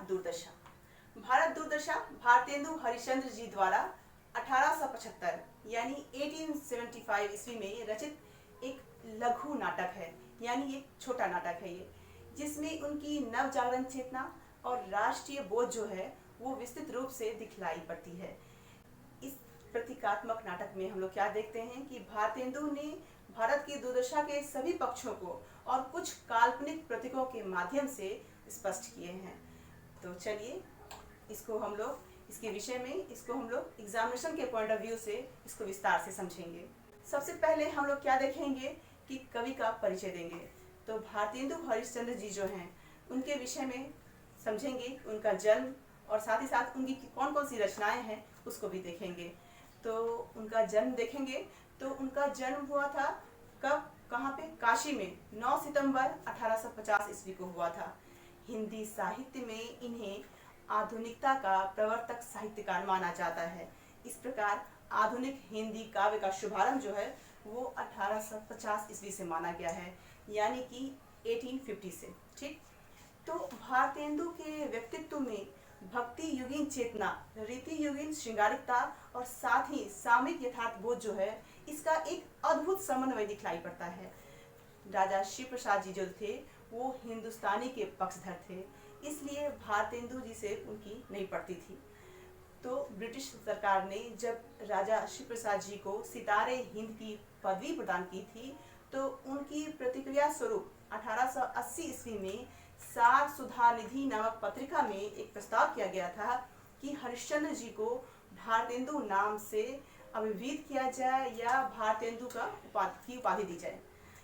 दूरदर्शा। भारत दूरदर्शा भारतेंदु हरिश्चंद्र जी द्वारा 1875 यानी 1875 ईस्वी में रचित एक लघु नाटक है, यानी एक छोटा नाटक है ये, जिसमें उनकी नव जागरण चेतना और राष्ट्रीय बोध जो है वो विस्तृत रूप से दिखलाई पड़ती है। इस प्रतीकात्मक नाटक में हम लोग क्या देखते हैं कि भारतेंदु ने भारत की दुर्दशा के सभी पक्षों को और कुछ काल्पनिक प्रतीकों के माध्यम से स्पष्ट किए हैं। तो चलिए इसको हम लोग इसके विषय में इसको हम लोग एग्जामिनेशन के पॉइंट ऑफ व्यू से इसको विस्तार से समझेंगे। सबसे पहले हम लोग क्या देखेंगे कि कवि का परिचय देंगे। तो भारतेंदु हरिश्चंद्र जी जो हैं उनके विषय में समझेंगे, उनका जन्म और साथ ही साथ उनकी कौन कौन सी रचनाएं हैं उसको भी देखेंगे। तो उनका जन्म देखेंगे तो उनका जन्म हुआ था कब, कहाँ पे? काशी में 9 सितंबर 1850 ईस्वी को हुआ था। हिंदी साहित्य में इन्हें आधुनिकता का प्रवर्तक साहित्यकार माना जाता है। इस प्रकार आधुनिक हिंदी काव्य का शुभारंभ जो है वो 1850 ईस्वी से माना गया है, यानी कि 1850 से। ठीक, तो भारतेंदु के व्यक्तित्व में भक्ति युगीन चेतना, रीति युगीन श्रृंगारिकता और साथ ही सामयिक यथार्थ बोध जो है इसका एक अद्भुत समन्वय दिखलाई पड़ता है। राजा शिव प्रसाद जी जो थे वो हिंदुस्तानी के पक्षधर थे, इसलिए भारतेंदु जी से उनकी नहीं पड़ती थी। तो ब्रिटिश सरकार ने जब राजा शिव प्रसाद जी को सितारे हिंद की पदवी प्रदान की थी तो उनकी प्रतिक्रिया स्वरूप 1880 ईस्वी में सार सुधा निधि नामक पत्रिका में एक प्रस्ताव किया गया था कि हरिश्चंद्र जी को भारतेंदु नाम से अभिहित किया जाए या भारतेंदु की उपाधि दी जाए।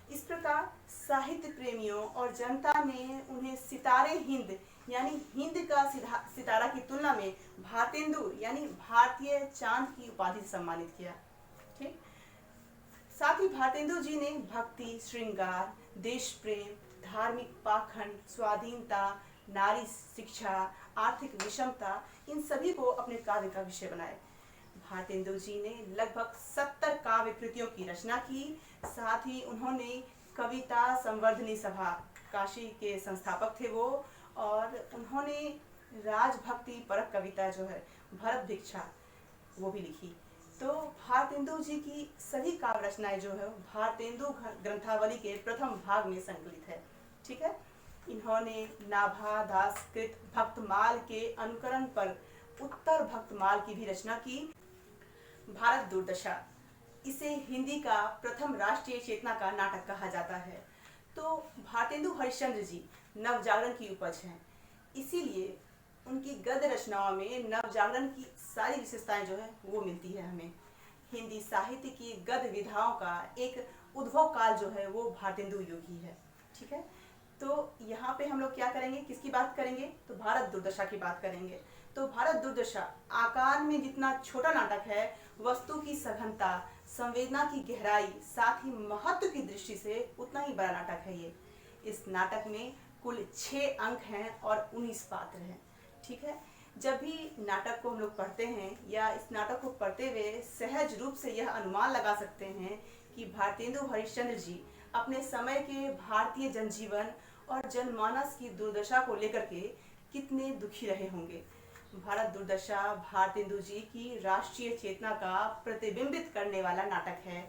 इस प्रकार साहित्य प्रेमियों और जनता ने उन्हें सितारे हिंद यानी हिंद का सितारा की तुलना में भारतेंदु यानी भारतीय चांद की उपाधि से सम्मानित किया। ठीक, साथ ही भारतेंदु जी ने भक्ति, श्रृंगार, देश प्रेम, धार्मिक पाखंड, स्वाधीनता, नारी शिक्षा, आर्थिक विषमता, इन सभी को अपने काव्य का विषय बनाए। भारतेंदु जी ने लगभग 70 काव्य कृतियों की रचना की। साथ ही उन्होंने कविता संवर्धनी सभा, काशी के संस्थापक थे वो, और उन्होंने राजभक्ति परक कविता जो है भरत भिक्षा वो भी लिखी। तो भारतेंदु जी की सभी काव्य रचनाएं जो है भारतेंदु ग्रंथावली के प्रथम भाग में संकलित है। ठीक है, इन्होंने नाभा दास कृत भक्तमाल के अनुकरण पर उत्तर भक्तमाल की भी रचना की। भारत दूरदशा, इसे हिंदी का प्रथम राष्ट्रीय चेतना का नाटक कहा जाता है। तो भारतेंदु हरिश्चंद्र जी नवजागरण की उपज हैं, इसीलिए उनकी गद्य रचनाओं में नवजागरण की सारी विशेषताएं जो है वो मिलती है हमें। हिंदी साहित्य की गद्य विधाओं का एक उद्भव काल जो है वो भारतेंदु युग ही है। ठीक है, तो यहाँ पे हम लोग क्या करेंगे, किसकी बात करेंगे? तो भारत दूरदशा की बात करेंगे। तो भारत दूरदशा आकार में जितना छोटा नाटक है, वस्तु की सघनता, संवेदना की गहराई, साथ ही महत्व की दृष्टि से उतना ही बड़ा नाटक है ये। इस नाटक में कुल 6 अंक हैं और 19 पात्र हैं। ठीक है, जब भी नाटक को हम लोग पढ़ते हैं या इस नाटक को पढ़ते हुए सहज रूप से यह अनुमान लगा सकते हैं कि भारतेंदु हरिश्चंद्र जी अपने समय के भारतीय जनजीवन और जनमानस की दुर्दशा को लेकर के कितने दुखी रहे होंगे। भारत दूरदशा भारतेंदु जी की राष्ट्रीय चेतना का प्रतिबिंबित करने वाला नाटक है।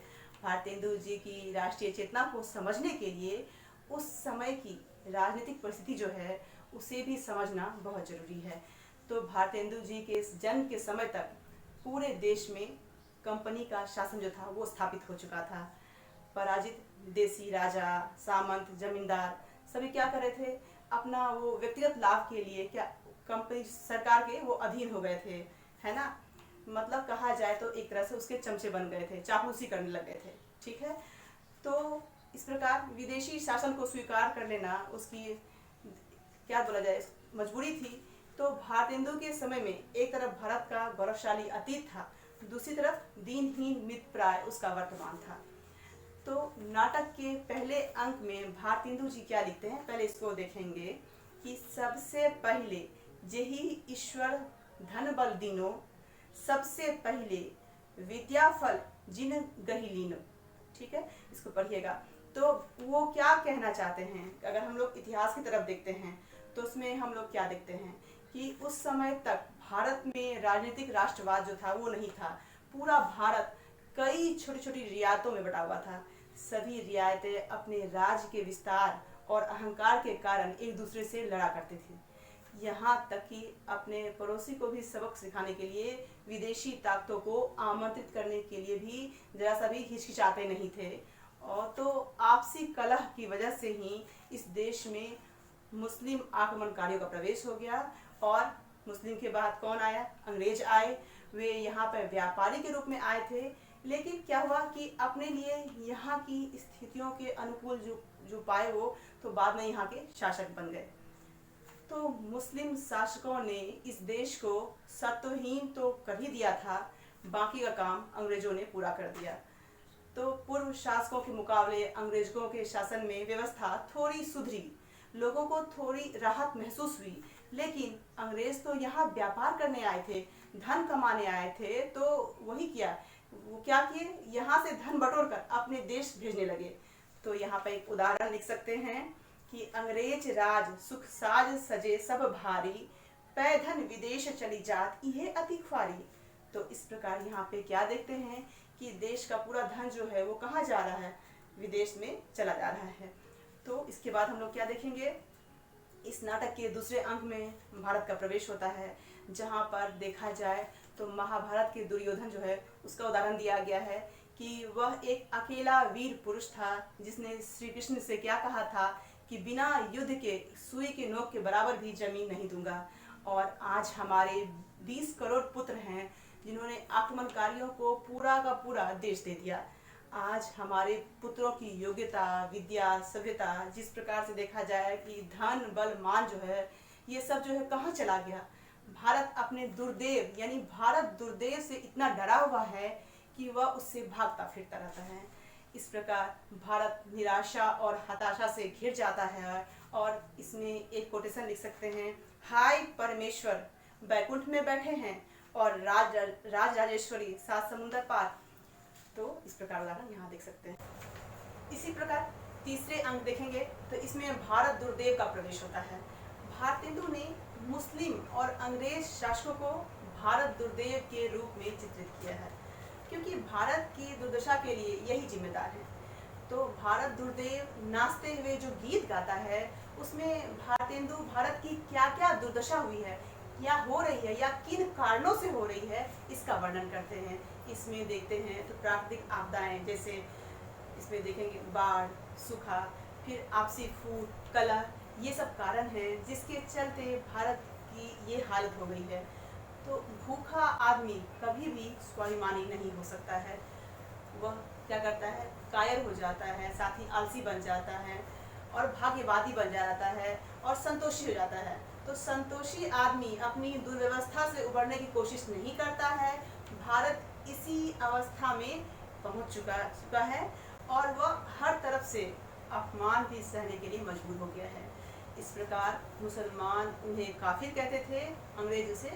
भारतेंदु जी की राष्ट्रीय चेतना को समझने के लिए उस समय की राजनीतिक परिस्थिति जो है उसे भी समझना बहुत जरूरी है। तो भारतेंदु जी के जन्म के समय तक पूरे देश में कंपनी का शासन जो था वो स्थापित हो चुका था। पराजित देसी राजा, सामंत, जमींदार सभी क्या कर रहे थे, अपना वो व्यक्तिगत लाभ के लिए क्या कंपनी सरकार के वो अधीन हो गए थे, है ना। मतलब कहा जाए तो एक तरह से उसके चमचे बन गए थे, चापलूसी करने लग गए थे। ठीक है, तो इस प्रकार विदेशी शासन को स्वीकार कर लेना उसकी क्या बोला जाए मजबूरी थी। तो भारतेंदु के समय में एक तरफ भारत का गौरवशाली अतीत था, दूसरी तरफ दीनहीन मितप्राय उसका वर्तमान था। तो नाटक के पहले अंक में भारतेंदु जी क्या लिखते हैं, पहले इसको देखेंगे कि सबसे पहले जेहि ईश्वर धन बल दीनो, सबसे पहले विद्या फल जिन गहि लीनो। ठीक है, इसको पढ़िएगा। तो वो क्या कहना चाहते हैं, अगर हम लोग इतिहास की तरफ देखते हैं तो उसमें हम लोग क्या देखते हैं कि उस समय तक भारत में राजनीतिक राष्ट्रवाद जो था वो नहीं था। पूरा भारत कई छोटी छोटी रियायतों में बटा हुआ था। सभी रियायतें अपने राज्य के विस्तार और अहंकार के कारण एक दूसरे से लड़ा करती थी। यहाँ तक कि अपने पड़ोसी को भी सबक सिखाने के लिए विदेशी ताकतों को आमंत्रित करने के लिए भी जरा सा भी हिचकिचाते नहीं थे। और तो आपसी कलह की वजह से ही इस देश में मुस्लिम आक्रमणकारियों का प्रवेश हो गया। और मुस्लिम के बाद कौन आया? अंग्रेज आए। वे यहाँ पर व्यापारी के रूप में आए थे, लेकिन क्या हुआ कि अपने लिए यहाँ की स्थितियों के अनुकूल जो पाए वो तो बाद में यहाँ के शासक बन गए। तो मुस्लिम शासकों ने इस देश को सत्वहीन तो कर ही दिया था, बाकी का काम अंग्रेजों ने पूरा कर दिया। तो पूर्व शासकों के मुकाबले अंग्रेजों के शासन में व्यवस्था थोड़ी सुधरी, लोगों को थोड़ी राहत महसूस हुई। लेकिन अंग्रेज तो यहाँ व्यापार करने आए थे, धन कमाने आए थे, तो वही किया, वो क्या किए, यहाँ से धन बटोर कर अपने देश भेजने लगे। तो यहाँ पर एक उदाहरण लिख सकते हैं कि अंग्रेज राज सुख साज सजे सब भारी, पै धन विदेश चली जात इहे अति ख्वारी। तो इस प्रकार यहाँ पे क्या देखते हैं कि देश का पूरा धन जो है वो कहाँ जा रहा है? विदेश में चला जा रहा है। तो इसके बाद हम लोग क्या देखेंगे? इस नाटक के दूसरे अंक में भारत का प्रवेश होता है, जहाँ पर देखा जाए तो महाभारत के दुर्योधन जो है उसका उदाहरण दिया गया है कि वह एक अकेला वीर पुरुष था जिसने श्री कृष्ण से क्या कहा था कि बिना युद्ध के सुई के नोक के बराबर भी जमीन नहीं दूंगा। और आज हमारे 20 करोड़ पुत्र हैं जिन्होंने आक्रमणकारियों को पूरा का पूरा देश दे दिया। आज हमारे पुत्रों की योग्यता, विद्या, सभ्यता जिस प्रकार से देखा जाए कि धन बल मान जो है ये सब जो है कहाँ चला गया? भारत अपने दुर्देव यानी भारत दुर्देव से इतना डरा हुआ है कि वह उससे भागता फिरता रहता है। इस प्रकार भारत निराशा और हताशा से घिर जाता है। और इसमें एक कोटेशन लिख सकते हैं, हाय परमेश्वर बैकुंठ में बैठे हैं और राज राजेश्वरी सात समुंदर पार। तो इस प्रकार उदाहरण यहाँ देख सकते हैं। इसी प्रकार तीसरे अंक देखेंगे तो इसमें भारत दुर्देव का प्रवेश होता है। भारतेंदु ने मुस्लिम और अंग्रेज शासकों को भारत दुर्देव के रूप में चित्रित किया है, क्योंकि भारत की दुर्दशा के लिए यही जिम्मेदार है। तो भारत दुर्देव नाचते हुए जो गीत गाता है उसमें भारतेंदु भारत की क्या क्या दुर्दशा हुई है, क्या हो रही है या किन कारणों से हो रही है, इसका वर्णन करते हैं। इसमें देखते हैं तो प्राकृतिक आपदाएं, जैसे इसमें देखेंगे बाढ़, सूखा, फिर आपसी फूट, कलह, ये सब कारण हैं जिसके चलते भारत की ये हालत हो गई है। तो भूखा आदमी कभी भी स्वाभिमानी नहीं हो सकता है। वह क्या करता है? कायर हो जाता है, साथ ही आलसी बन जाता है और भाग्यवादी बन जाता है और संतोषी हो जाता है। तो संतोषी आदमी अपनी दुर्व्यवस्था से उबरने की कोशिश नहीं करता है। भारत इसी अवस्था में पहुंच चुका है और वह हर तरफ से अपमान भी सहने के लिए मजबूर हो गया है। इस प्रकार मुसलमान उन्हें काफिर कहते थे, अंग्रेज उसे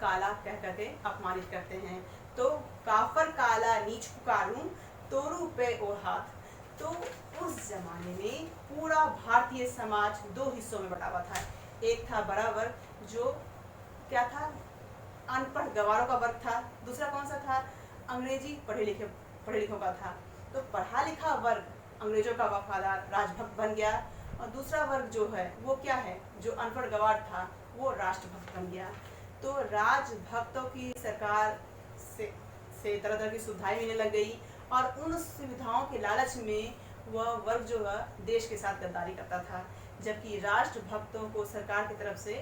काला कह करके अपमानित करते हैं। तो काफर काला नीच पुकारूं तोरू पे और हाथ। तो उस जमाने में पूरा भारतीय समाज दो हिस्सों में बटा हुआ था। एक था बड़ा वर्ग जो क्या था? अनपढ़ गवारों का वर्ग था। दूसरा कौन सा था? अंग्रेजी पढ़े लिखों का था। तो पढ़ा लिखा वर्ग अंग्रेजों का वफादार राजभक्त बन गया और दूसरा वर्ग जो है वो क्या है? जो अनपढ़ गवार था वो राष्ट्रभक्त बन गया। तो राजभक्तों की सरकार से तरह तरह की सुविधाएं मिलने लग गई और उन सुविधाओं के लालच में वह वर्ग जो है देश के साथ गद्दारी करता था, जबकि राष्ट्रभक्तों को सरकार की तरफ से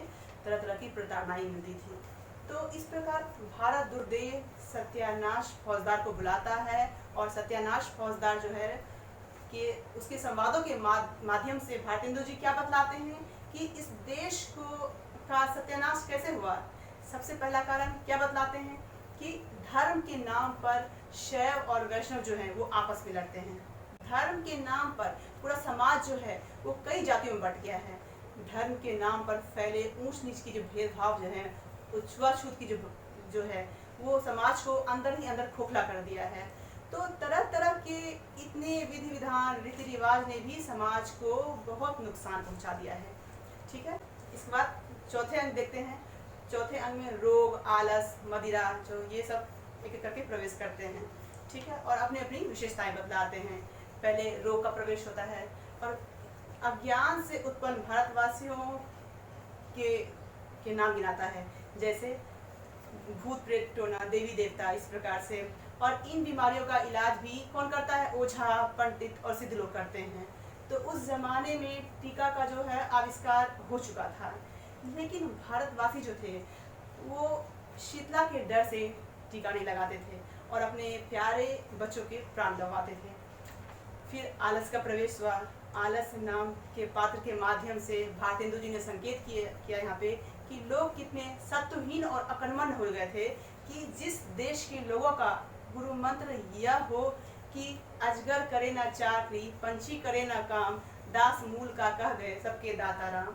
तरह तरह की प्रताड़नाएं मिलती थी। तो इस प्रकार भारत दुर्देव सत्यानाश फौजदार को बुलाता है और सत्यानाश फौजदार जो है कि उसके संवादों के माध्यम से भारतेंदु जी क्या बतलाते हैं कि इस देश का सत्यानाश कैसे हुआ। सबसे पहला कारण क्या बतलाते हैं कि धर्म के नाम पर शैव और वैष्णव जो हैं वो आपस में लड़ते हैं। धर्म के नाम पर पूरा समाज जो है वो कई जातियों में बंट गया है। धर्म के नाम पर फैले ऊंच नीच की जो भेदभाव जो है, छुआछूत की जो है वो समाज को अंदर ही अंदर खोखला कर दिया है। तो तरह तरह के इतने विधि विधान रीति रिवाज ने भी समाज को बहुत नुकसान पहुंचा दिया है। ठीक है, इसके बाद चौथे अंक देखते हैं। चौथे अंक में रोग, आलस, मदिरा, जो ये सब एक एक करके प्रवेश करते हैं। ठीक है, और अपनी अपनी विशेषताएं बतलाते हैं। पहले रोग का प्रवेश होता है, और अज्ञान से उत्पन्न भारतवासियों के नाम गिनाता है, जैसे भूत प्रेत टोना, देवी देवता, इस प्रकार से। और इन बीमारियों का इलाज भी कौन करता है? ओझा, पंडित और सिद्ध लोग करते हैं। तो उस जमाने में टीका का जो है आविष्कार हो चुका था, लेकिन भारतवासी जो थे वो शीतला के डर से टीका नहीं लगाते थे और अपने प्यारे बच्चों के प्राण गंवाते थे। फिर आलस का प्रवेश हुआ। आलस नाम के पात्र के माध्यम से भारतेंदु जी ने संकेत किया यहाँ पे कि लोग कितने सत्वहीन और अकर्मण्य हो गए थे कि जिस देश के लोगों का गुरु मंत्र यह हो कि अजगर करे ना चाकरी, पंछी करे ना काम, दास मूल का कह गए सबके दाता राम,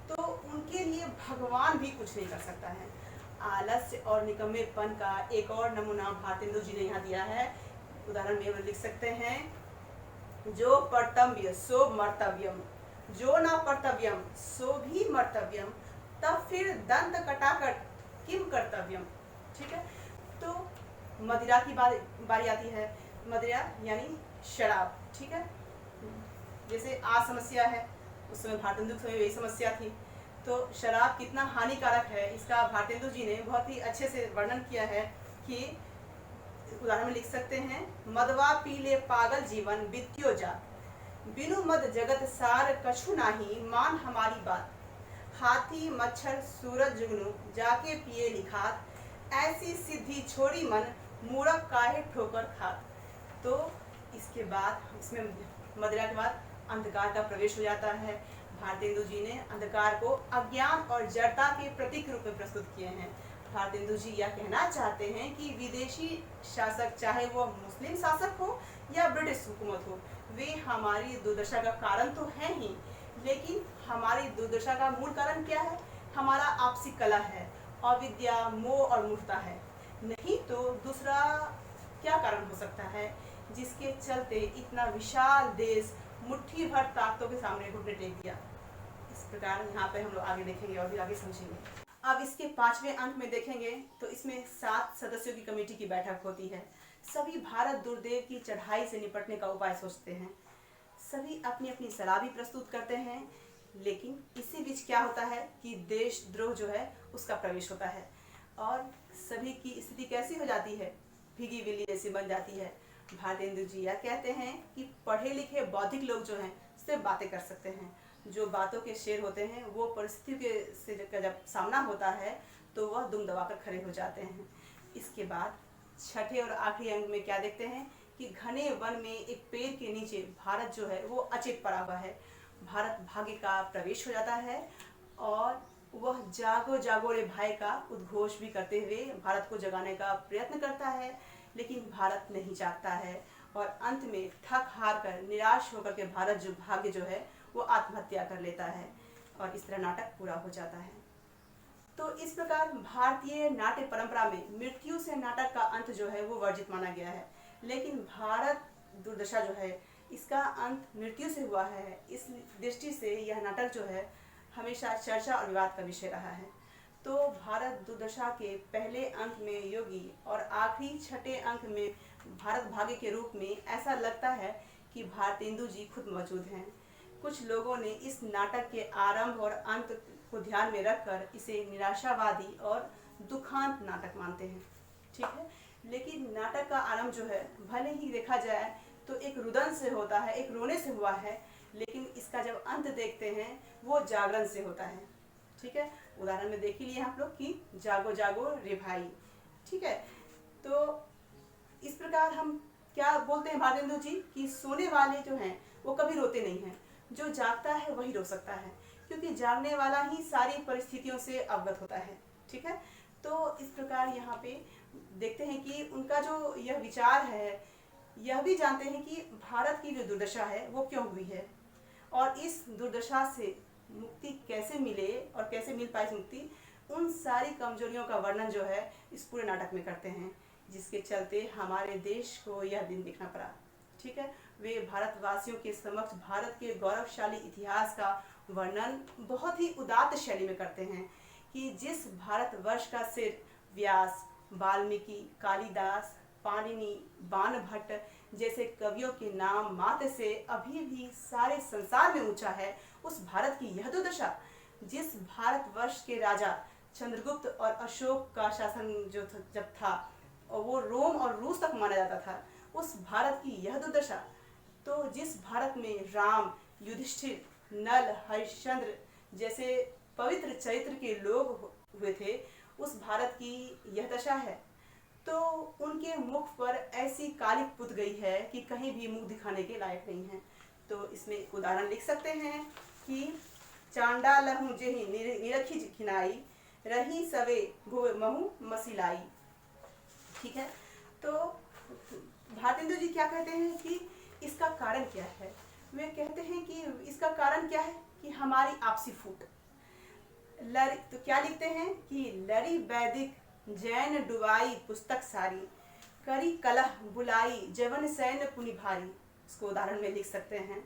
तो उनके लिए भगवान भी कुछ नहीं कर सकता है। आलस्य और निकम्मेपन का एक और नमूना भारतेंदु जी ने यहाँ दिया है। उदाहरण में लिख सकते हैं, जो कर्तव्य सो मर्तव्यम, जो ना कर्तव्यम सो भी मर्तव्यम, तब फिर दंत कटाकर किम कर्तव्यम। ठीक है, तो मदिरा की बारी आती है। मदिरा यानी शराब। ठीक है, जैसे आज समस्या है, उस समय भारतेंदु समय यही समस्या थी। तो शराब कितना हानिकारक है इसका भारतेंदु जी ने बहुत ही अच्छे से वर्णन किया है कि उदाहरण में लिख सकते हैं, मदवा पी ले पागल जीवन बित्यो जा, बिनु मद जगत सार कछु नाही, मान हमारी बात, हाथी मच्छर सूरज जुगनू जाके पिए लिखात, ऐसी सिद्धि छोड़ी मन मूरख काहे ठोकर खात। तो इसके बाद इसमें मदिरा के बाद अंधकार का प्रवेश हो जाता है। भारतेंदु जी ने अंधकार को अज्ञान और जड़ता के प्रतीक रूप में प्रस्तुत किए हैं। भारतेंदु जी यह कहना चाहते हैं कि विदेशी शासक, चाहे वो मुस्लिम शासक हो या ब्रिटिश हुकूमत हो, वे हमारी दुर्दशा का कारण तो है ही, लेकिन हमारी दुर्दशा का मूल कारण क्या है? हमारा आपसी कलह है, अविद्या, मोह और मूर्खता है। नहीं तो दूसरा क्या कारण हो सकता है जिसके चलते इतना विशाल देश मुट्ठी भर ताकतों के सामने घुटने टेक दिया? इस प्रकार यहाँ पे हम लोग आगे देखेंगे और फिर आगे समझेंगे। अब इसके 5वें अंक में देखेंगे तो इसमें 7 सदस्यों की कमेटी की बैठक होती है। सभी भारत दुर्देव की चढ़ाई से निपटने का उपाय सोचते हैं। सभी अपनी अपनी सलाह भी प्रस्तुत करते हैं, लेकिन इसी बीच क्या होता है कि देशद्रोह जो है उसका प्रवेश होता है और सभी की स्थिति कैसी हो जाती है? भीगी बिल्ली जैसी बन जाती है। भारतेंदु जी यह कहते हैं कि पढ़े लिखे बौद्धिक लोग जो हैं सिर्फ बातें कर सकते हैं, जो बातों के शेर होते हैं वो परिस्थितियों के से जब सामना होता है तो वह दुम दबाकर खड़े हो जाते हैं। इसके बाद छठे और आखिरी अंक में क्या देखते हैं कि घने वन में एक पेड़ के नीचे भारत जो है वो अचेत पड़ा हुआ है। भारत भाग्य का प्रवेश हो जाता है और वह जागो जागो रे भाई का उद्घोष भी करते हुए भारत को जगाने का प्रयत्न करता है, लेकिन भारत नहीं जागता है और अंत में थक हार कर निराश होकर के भारत जो भाग्य जो है वो आत्महत्या कर लेता है और इस तरह नाटक पूरा हो जाता है। तो इस प्रकार भारतीय नाट्य परंपरा में मृत्यु से नाटक का अंत जो है वो वर्जित माना गया है, लेकिन भारत दुर्दशा जो है इसका अंत मृत्यु से हुआ है। इस दृष्टि से यह नाटक जो है हमेशा चर्चा और विवाद का विषय रहा है। तो भारत दुर्दशा के पहले अंक में योगी और आखिरी छठे अंक में भारत भाग्य के रूप में ऐसा लगता है कि भारतेंदु जी खुद मौजूद हैं। कुछ लोगों ने इस नाटक के आरंभ और अंत को ध्यान में रखकर इसे निराशावादी और दुखांत नाटक मानते हैं। ठीक है, लेकिन नाटक का आरंभ जो है भले ही देखा जाए तो एक रुदन से होता है, एक रोने से हुआ है, लेकिन इसका जब अंत देखते हैं वो जागरण से होता है। ठीक है, उदाहरण में देख ही लिए आप लोग कि जागो जागो रे भाई। ठीक है, तो इस प्रकार हम क्या बोलते हैं भारतेंदु जी कि सोने वाले जो हैं वो कभी रोते नहीं हैं, जो जागता है वही रो सकता है, क्योंकि जागने वाला ही सारी परिस्थितियों से अवगत होता है। ठीक है, तो इस प्रकार यहाँ पे देखते हैं कि उनका जो यह विचार है, यह भी जानते हैं कि भारत की जो दुर्दशा है वो क्यों हुई है और इस दुर्दशा से मुक्ति कैसे मिले और कैसे मिल पाए मुक्ति, उन सारी कमजोरियों का वर्णन जो है इस पूरे नाटक में करते हैं, जिसके चलते हमारे देश को यह दिन देखना पड़ा। ठीक है, वे भारतवासियों के समक्ष भारत के गौरवशाली इतिहास का वर्णन बहुत ही उदात्त शैली में करते हैं कि जिस भारतवर्ष का सिर व्यास, वाल्मीकि, कालिदास, पाणिनि, बाणभट्ट जैसे कवियों के नाम मात्र से अभी भी सारे संसार में ऊंचा है, उस भारत की यह दुर्दशा। जिस भारतवर्ष के राजा चंद्रगुप्त और अशोक का शासन जब था और वो रोम और रूस तक माना जाता था, उस भारत की यह दुर्दशा। तो जिस भारत में राम, युधिष्ठिर, नल, हरिश्चंद्र जैसे पवित्र चरित्र के लोग हुए थे, उस भारत की यह दशा है। तो उनके मुख पर ऐसी कालिक पुत गई है कि कहीं भी मुंह दिखाने के लायक नहीं है। तो इसमें एक उदाहरण लिख सकते हैं कि चांडा लहू जेहि निरखी खिनाई, रही सवे भुव महु मसिलाई। ठीक है, तो भारतेंदु जी क्या कहते हैं कि इसका कारण क्या है। वे कहते हैं कि इसका कारण क्या है कि हमारी आपसी फूट। तो क्या लिखते हैं कि लड़ी वैदिक जैन डुबाई पुस्तक सारी, करी कलह बुलाई जवन सैन्य पुनि भारी। इसको उदाहरण में लिख सकते हैं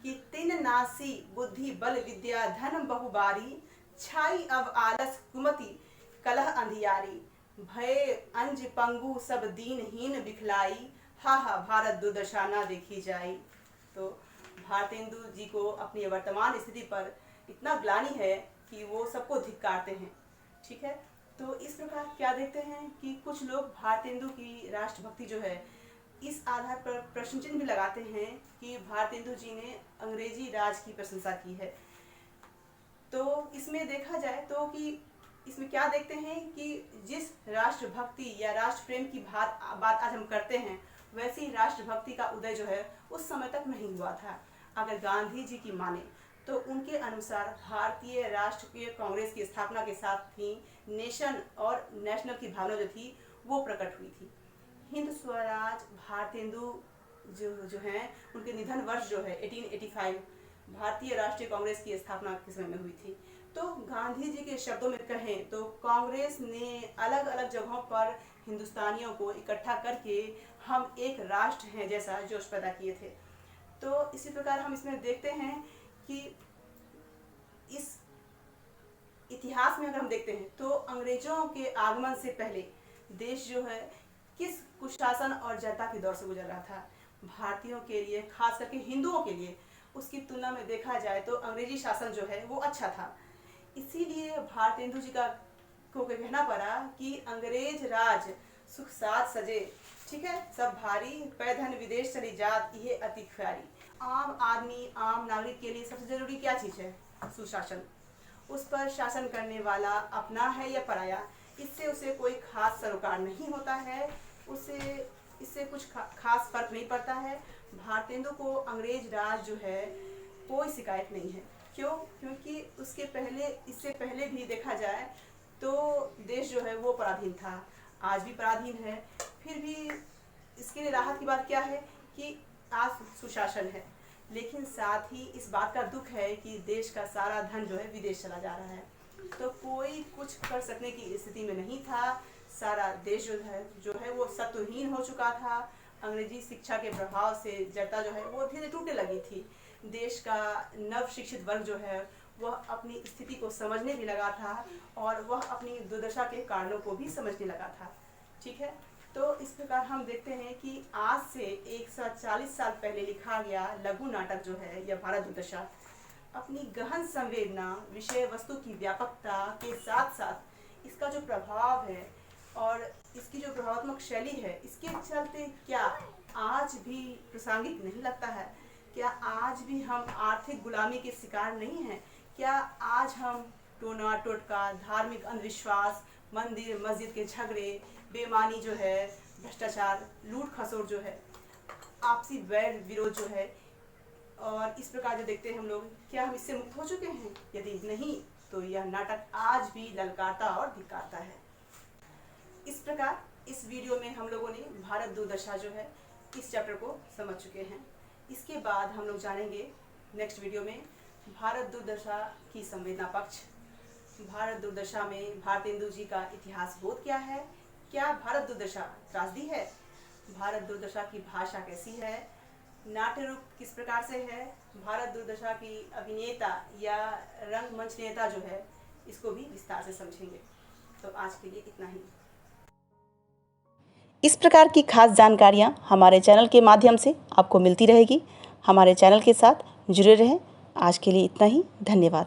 कि तीन नासी बुद्धि बल विद्या धन बहुबारी, छाई अब आलस कुमति कलह अंधियारी, भय अंज पंगु सब दीनहीन बिखलाई, हा हा भारत दुर्दशा ना देखी जाई। तो भारतेंदु जी को अपनी वर्तमान स्थिति पर इतना ग्लानि है कि वो सबको धिक्कारते हैं। ठीक है, तो इस प्रकार क्या देखते हैं कि कुछ लोग भारतेंदु की राष्ट्रभक्ति जो है इस आधार पर प्रश्न चिन्ह भी लगाते हैं कि भारतेंदु जी ने अंग्रेजी राज की प्रशंसा की है। तो इसमें देखा जाए तो कि इसमें क्या देखते हैं कि जिस राष्ट्रभक्ति या राष्ट्र प्रेम की बात आज हम करते हैं, वैसी राष्ट्रभक्ति का उदय जो है उस समय तक नहीं हुआ था। अगर गांधी जी की माने तो उनके अनुसार भारतीय राष्ट्रीय कांग्रेस की स्थापना के साथ ही नेशन और नेशनल की भावना जो थी वो प्रकट हुई थी। हिंद स्वराज भारतेंदु जो हैं उनके निधन वर्ष जो है 1885 भारतीय राष्ट्रीय कांग्रेस की स्थापना के समय में हुई थी। तो गांधी जी के शब्दों में कहें तो कांग्रेस ने अलग अलग जगहों पर हिंदुस्तानियों को इकट्ठा करके हम एक राष्ट्र हैं जैसा जोश पैदा किए थे। तो इसी प्रकार हम इसमें देखते हैं कि इस इतिहास में अगर हम देखते हैं तो अंग्रेजों के आगमन से पहले देश जो है किस कुशासन और जड़ता के दौर से गुजर रहा था। भारतीयों के लिए, खास करके हिंदुओं के लिए, उसकी तुलना में देखा जाए तो अंग्रेजी शासन जो है वो अच्छा था। इसीलिए भारतेंदु जी को कहना पड़ा कि अंग्रेज राज सुख साथ सजे, ठीक है, सब भारी पै धन विदेश चली जात ये अति ख्यारी। आम आदमी, आम नागरिक के लिए सबसे जरूरी क्या चीज़ है? सुशासन। उस पर शासन करने वाला अपना है या पराया, इससे उसे कोई खास सरोकार नहीं होता है, इससे कुछ खास फर्क नहीं पड़ता है। भारतेंदु को अंग्रेज राज जो है कोई शिकायत नहीं है। क्यों? क्योंकि इससे पहले भी देखा जाए तो देश जो है वो पराधीन था, आज भी पराधीन है। फिर भी इसके लिए राहत की बात क्या है कि आज सुशासन है, लेकिन साथ ही इस बात का दुख है कि देश का सारा धन जो है विदेश चला जा रहा है। तो कोई कुछ कर सकने की स्थिति में नहीं था। सारा देश जो है वो सत्वहीन हो चुका था। अंग्रेजी शिक्षा के प्रभाव से जनता जो है वो धीरे टूटने लगी थी। देश का नव शिक्षित वर्ग जो है वह अपनी स्थिति को समझने भी लगा था और वह अपनी दुर्दशा के कारणों को भी समझने लगा था। ठीक है, तो इस प्रकार हम देखते हैं कि आज से 140 साल पहले लिखा गया लघु नाटक जो है यह भारत दुर्दशा अपनी गहन संवेदना, विषय वस्तु की व्यापकता के साथ साथ इसका जो प्रभाव है और इसकी जो प्रभावात्मक शैली है, इसके चलते क्या आज भी प्रासंगिक नहीं लगता है? क्या आज भी हम आर्थिक गुलामी के शिकार नहीं हैं? क्या आज हम टोना टोटका, धार्मिक अंधविश्वास, मंदिर मस्जिद के झगड़े, बेईमानी जो है, भ्रष्टाचार, लूट खसोट जो है, आपसी वैर विरोध जो है और इस प्रकार जो देखते हैं हम लोग, क्या हम इससे मुक्त हो चुके हैं? यदि नहीं तो यह नाटक आज भी ललकारता और धिक्कारता है। इस प्रकार इस वीडियो में हम लोगों ने भारत दुर्दशा जो है इस चैप्टर को समझ चुके हैं। इसके बाद हम लोग जानेंगे नेक्स्ट वीडियो में भारत दुर्दशा की संवेदना पक्ष, भारत दुर्दशा में भारतेंदु जी का इतिहास बोध क्या है, क्या भारत दुर्दशा त्रासदी है, भारत दुर्दशा की भाषा कैसी है, नाट्य रूप किस प्रकार से है, भारत दुर्दशा की अभिनेता या रंगमंच नेता जो है, इसको भी विस्तार से समझेंगे। तो आज के लिए इतना ही। इस प्रकार की खास जानकारियाँ हमारे चैनल के माध्यम से आपको मिलती रहेगी। हमारे चैनल के साथ जुड़े रहें। आज के लिए इतना ही। धन्यवाद।